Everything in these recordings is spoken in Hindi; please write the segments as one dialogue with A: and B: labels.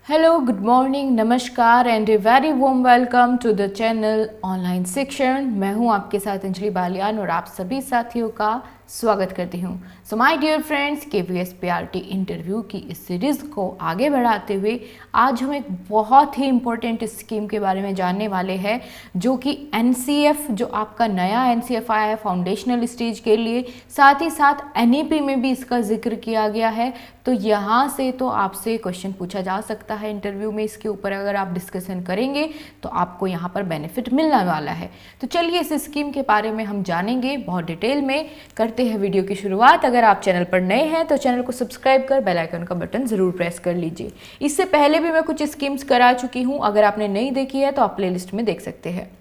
A: हेलो, गुड मॉर्निंग, नमस्कार and a very warm welcome to the channel online Shikshan. मैं हूं आपके साथ अंजलि बालियान और आप सभी साथियों का स्वागत करती हूं। So my dear friends, KVS PRT interview की इस सीरीज़ को आगे बढ़ाते हुए आज हम एक बहुत ही इम्पोर्टेंट स्कीम के बारे में जानने वाले हैं, जो कि NCF, जो आपका नया NCF आया है फाउंडेशनल स्टेज के लिए, साथ ही साथ NEP में भी इसका जिक्र किया गया है। तो यहाँ से तो आपसे क्वेश्चन पूछा जा सकता है इंटरव्यू में, इसके ऊपर अगर आप डिस्कशन करेंगे तो आपको यहाँ पर बेनिफिट मिलने वाला है। तो चलिए इस स्कीम के बारे में हम जानेंगे बहुत डिटेल में। करते हैं वीडियो की शुरुआत। अगर आप चैनल पर नए हैं तो चैनल को सब्सक्राइब कर बेल आइकन का बटन ज़रूर प्रेस कर लीजिए। इससे पहले भी मैं कुछ स्कीम्स करा चुकी हूँ, अगर आपने नहीं देखी है तो आप प्लेलिस्ट में देख सकते हैं।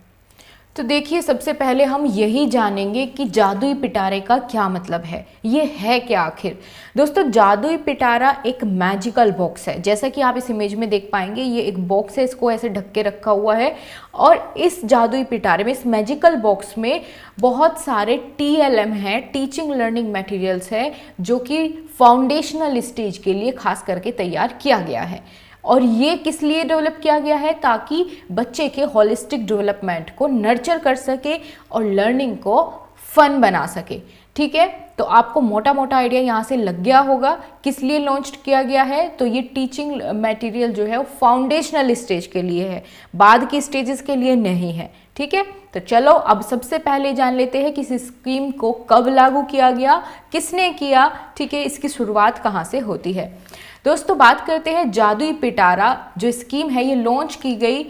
A: तो देखिए, सबसे पहले हम यही जानेंगे कि जादुई पिटारे का क्या मतलब है, ये है क्या आखिर। दोस्तों, जादुई पिटारा एक मैजिकल बॉक्स है। जैसा कि आप इस इमेज में देख पाएंगे, ये एक बॉक्स है, इसको ऐसे ढक के रखा हुआ है। और इस जादुई पिटारे में, इस मैजिकल बॉक्स में बहुत सारे TLM हैं, टीचिंग लर्निंग मटेरियल्स है, जो कि फाउंडेशनल स्टेज के लिए खास करके तैयार किया गया है। और ये किस लिए डेवलप किया गया है? ताकि बच्चे के होलिस्टिक डेवलपमेंट को नर्चर कर सके और लर्निंग को फन बना सके। ठीक है, तो आपको मोटा मोटा आइडिया यहाँ से लग गया होगा किस लिए लॉन्च किया गया है। तो ये टीचिंग मटेरियल जो है वो फाउंडेशनल स्टेज के लिए है, बाद की स्टेजेस के लिए नहीं है। ठीक है, तो चलो अब सबसे पहले जान लेते हैं कि इस स्कीम को कब लागू किया गया, किसने किया। ठीक है, इसकी शुरुआत कहाँ से होती है। दोस्तों, बात करते हैं जादुई पिटारा जो स्कीम है, ये लॉन्च की गई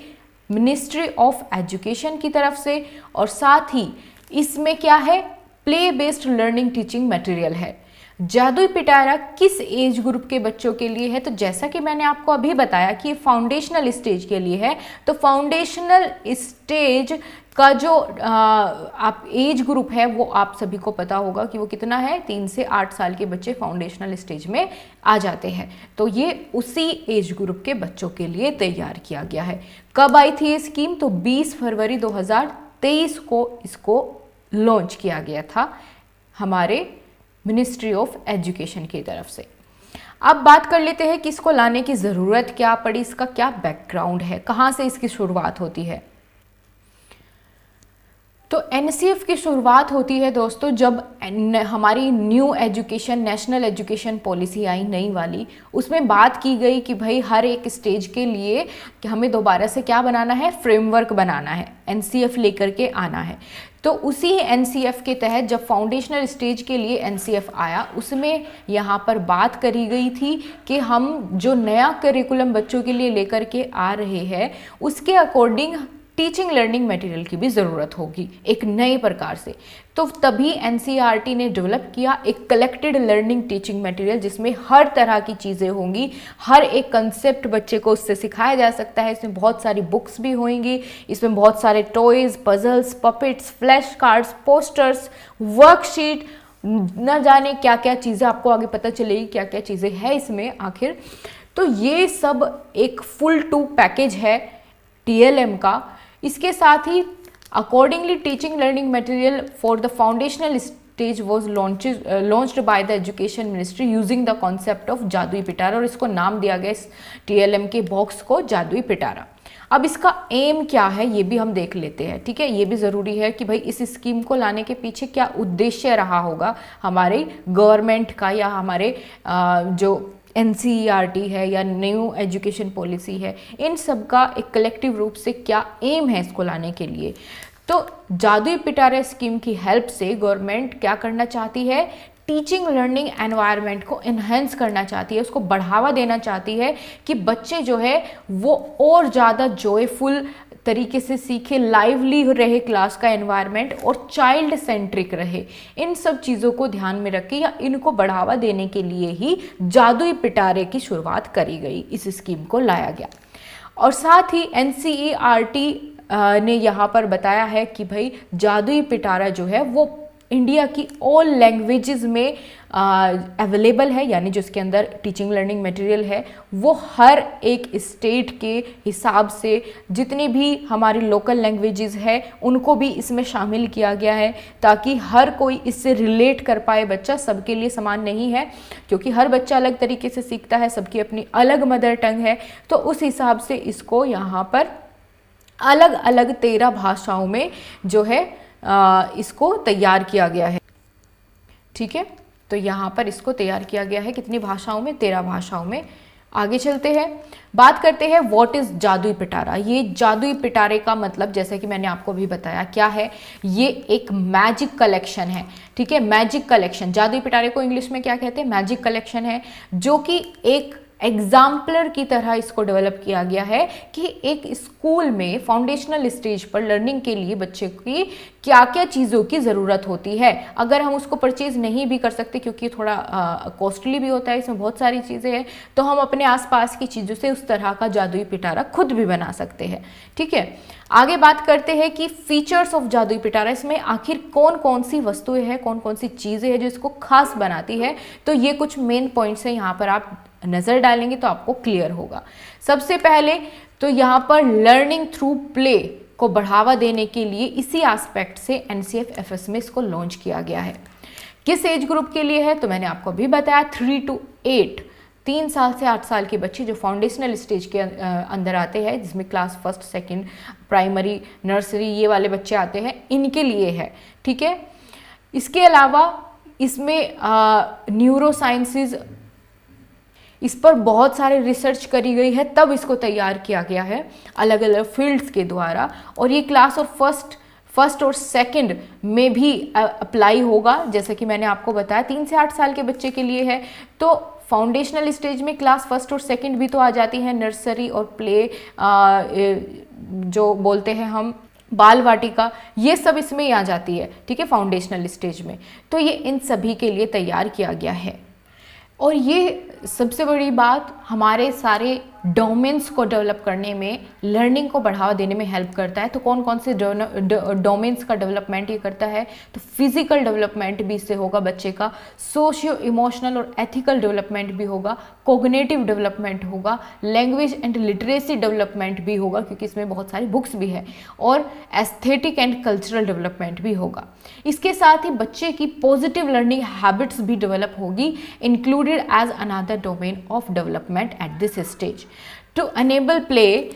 A: मिनिस्ट्री ऑफ एजुकेशन की तरफ से, और साथ ही इसमें क्या है, play based learning teaching material है। जादुई पिटारा किस एज ग्रुप के बच्चों के लिए है? तो जैसा कि मैंने आपको अभी बताया कि ये फाउंडेशनल स्टेज के लिए है। तो फाउंडेशनल स्टेज का जो आप एज ग्रुप है वो आप सभी को पता होगा कि वो कितना है, 3 से 8 साल के बच्चे फाउंडेशनल स्टेज में आ जाते हैं। तो ये उसी एज ग्रुप के बच्चों के लिए तैयार किया गया है। कब आई थी ये स्कीम? तो 20 फरवरी 2023 को इसको लॉन्च किया गया था हमारे मिनिस्ट्री ऑफ एजुकेशन की तरफ से। अब बात कर लेते हैं कि इसको लाने की ज़रूरत क्या पड़ी, इसका क्या बैकग्राउंड है, कहाँ से इसकी शुरुआत होती है। तो NCF की शुरुआत होती है दोस्तों जब हमारी new education, national education policy आई नई वाली। उसमें बात की गई कि भाई हर एक स्टेज के लिए कि हमें दोबारा से क्या बनाना है, फ्रेमवर्क बनाना है, NCF लेकर के आना है। तो उसी NCF के तहत जब फाउंडेशनल स्टेज के लिए NCF आया, उसमें यहाँ पर बात करी गई थी कि हम जो नया करिकुलम बच्चों के लिए लेकर के आ रहे हैं, उसके अकॉर्डिंग टीचिंग लर्निंग मटेरियल की भी ज़रूरत होगी एक नए प्रकार से। तो तभी NCERT ने डेवलप किया एक कलेक्टेड लर्निंग टीचिंग मटेरियल, जिसमें हर तरह की चीज़ें होंगी, हर एक कंसेप्ट बच्चे को उससे सिखाया जा सकता है। इसमें बहुत सारी बुक्स भी होंगी, इसमें बहुत सारे toys, puzzles, puppets, flash cards, posters, worksheet, न जाने क्या क्या चीज़ें, आपको आगे पता चलेगी क्या क्या चीज़ें हैं इसमें आखिर। तो ये सब एक फुल टू पैकेज है TLM का। इसके साथ ही accordingly teaching learning material for the foundational stage was launched by the education ministry using the concept of जादुई पिटारा, और इसको नाम दिया गया इस TLM के बॉक्स को जादुई पिटारा। अब इसका एम क्या है ये भी हम देख लेते हैं। ठीक है, ये भी ज़रूरी है कि भाई इस स्कीम को लाने के पीछे क्या उद्देश्य रहा होगा हमारे गवर्नमेंट का, या हमारे जो NCERT है या न्यू एजुकेशन पॉलिसी है, इन सब का एक कलेक्टिव रूप से क्या एम है इसको लाने के लिए। तो जादुई पिटारा स्कीम की हेल्प से गवर्नमेंट क्या करना चाहती है, टीचिंग लर्निंग एनवायरनमेंट को इन्हेंस करना चाहती है, उसको बढ़ावा देना चाहती है कि बच्चे जो है वो और ज़्यादा जॉयफुल तरीके से सीखे, लाइवली रहे क्लास का एनवायरनमेंट, और चाइल्ड सेंट्रिक रहे। इन सब चीज़ों को ध्यान में रख के या इनको बढ़ावा देने के लिए ही जादुई पिटारे की शुरुआत करी गई, इस स्कीम को लाया गया। और साथ ही NCERT ने यहाँ पर बताया है कि भाई जादुई पिटारा जो है वो इंडिया की ऑल लैंग्वेजेस में अवेलेबल है, यानी जो इसके अंदर टीचिंग लर्निंग मटेरियल है वो हर एक स्टेट के हिसाब से जितनी भी हमारी लोकल लैंग्वेजेस है उनको भी इसमें शामिल किया गया है, ताकि हर कोई इससे रिलेट कर पाए। बच्चा सबके लिए समान नहीं है, क्योंकि हर बच्चा अलग तरीके से सीखता है, सबकी अपनी अलग मदर टंग है, तो उस हिसाब से इसको यहाँ पर अलग अलग 13 भाषाओं में जो है इसको तैयार किया गया है। ठीक है, तो यहाँ पर इसको तैयार किया गया है कितनी भाषाओं में? 13 भाषाओं में। आगे चलते हैं, बात करते हैं व्हाट इज जादुई पिटारा। ये जादुई पिटारे का मतलब, जैसे कि मैंने आपको भी बताया, क्या है? ये एक मैजिक कलेक्शन है। ठीक है, मैजिक कलेक्शन, जादुई पिटारे को इंग्लिश में क्या कहते हैं? मैजिक कलेक्शन है, जो कि एक एग्जाम्पलर की तरह इसको डेवलप किया गया है कि एक स्कूल में फाउंडेशनल स्टेज पर लर्निंग के लिए बच्चे की क्या क्या चीज़ों की ज़रूरत होती है। अगर हम उसको परचेज नहीं भी कर सकते, क्योंकि थोड़ा कॉस्टली भी होता है, इसमें बहुत सारी चीज़ें हैं, तो हम अपने आसपास की चीज़ों से उस तरह का जादुई पिटारा खुद भी बना सकते हैं। ठीक है, आगे बात करते हैं कि फीचर्स ऑफ जादुई पिटारा, इसमें आखिर कौन कौन सी वस्तुएं हैं, कौन कौन सी चीज़ें हैं जो इसको खास बनाती है। तो ये कुछ मेन पॉइंट्स हैं, यहाँ पर आप नज़र डालेंगे तो आपको क्लियर होगा। सबसे पहले तो यहाँ पर लर्निंग थ्रू प्ले को बढ़ावा देने के लिए इसी एस्पेक्ट से NCF-FS में इसको लॉन्च किया गया है। किस एज ग्रुप के लिए है? तो मैंने आपको अभी बताया 3 to 8, 3 साल से 8 साल के बच्चे जो फाउंडेशनल स्टेज के अंदर आते हैं, जिसमें class 1st 2nd primary nursery ये वाले बच्चे आते हैं, इनके लिए है। ठीक है, इसके अलावा इसमें न्यूरो साइंसेज, इस पर बहुत सारे रिसर्च करी गई है, तब इसको तैयार किया गया है अलग अलग फील्ड्स के द्वारा, और ये क्लास और फर्स्ट और सेकंड में भी अप्लाई होगा। जैसे कि मैंने आपको बताया 3 से 8 साल के बच्चे के लिए है, तो फाउंडेशनल स्टेज में क्लास 1st और 2nd भी तो आ जाती है, नर्सरी और प्ले जो बोलते हैं हम बाल वाटिका, ये सब इसमें आ जाती है। ठीक है, फाउंडेशनल स्टेज में, तो ये इन सभी के लिए तैयार किया गया है। और ये सबसे बड़ी बात हमारे सारे डोमेन्स को डेवलप करने में, लर्निंग को बढ़ावा देने में हेल्प करता है। तो कौन कौन से डोमेन्स का डेवलपमेंट ये करता है? तो फिजिकल डेवलपमेंट भी इससे होगा बच्चे का, सोशियो इमोशनल और एथिकल डेवलपमेंट भी होगा, कोग्निटिव डेवलपमेंट होगा, लैंग्वेज एंड लिटरेसी डेवलपमेंट भी होगा, क्योंकि इसमें बहुत सारी बुक्स भी है, और एस्थेटिक एंड कल्चरल डेवलपमेंट भी होगा। इसके साथ ही बच्चे की पॉजिटिव लर्निंग हैबिट्स भी डेवलप होगी, included as another domain of development at this stage. To enable play,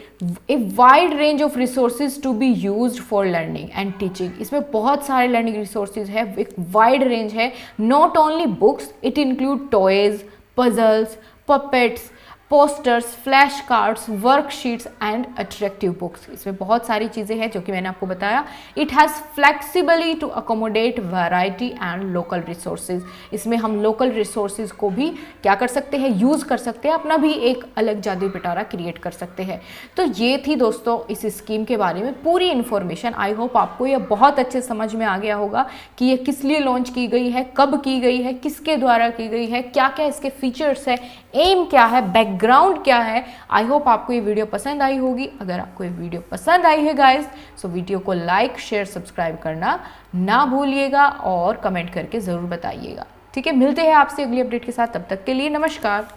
A: a wide range of resources to be used for learning and teaching. इसमें बहुत सारे learning resources है, एक wide range है, not only books, it include toys, puzzles, puppets, posters, flash cards, worksheets and attractive books. इसमें बहुत सारी चीज़ें हैं जो कि मैंने आपको बताया। It has flexibly to accommodate variety and local resources. इसमें हम लोकल रिसोर्सेज को भी क्या कर सकते हैं? यूज़ कर सकते हैं, अपना भी एक अलग जादुई पिटारा क्रिएट कर सकते हैं। तो ये थी दोस्तों इस स्कीम के बारे में पूरी इन्फॉर्मेशन। आई होप आपको ये बहुत अच्छे समझ में आ गया होगा कि ये किस लिए लॉन्च की गई है, कब की गई है, किसके द्वारा की गई है, क्या क्या इसके फीचर्स है, एम क्या है, बैकग्राउंड क्या है। आई होप आपको ये वीडियो पसंद आई होगी। अगर आपको ये वीडियो पसंद आई है गाइस, सो वीडियो को लाइक, शेयर, सब्सक्राइब करना ना भूलिएगा और कमेंट करके ज़रूर बताइएगा। ठीक है, मिलते हैं आपसे अगली अपडेट के साथ, तब तक के लिए नमस्कार।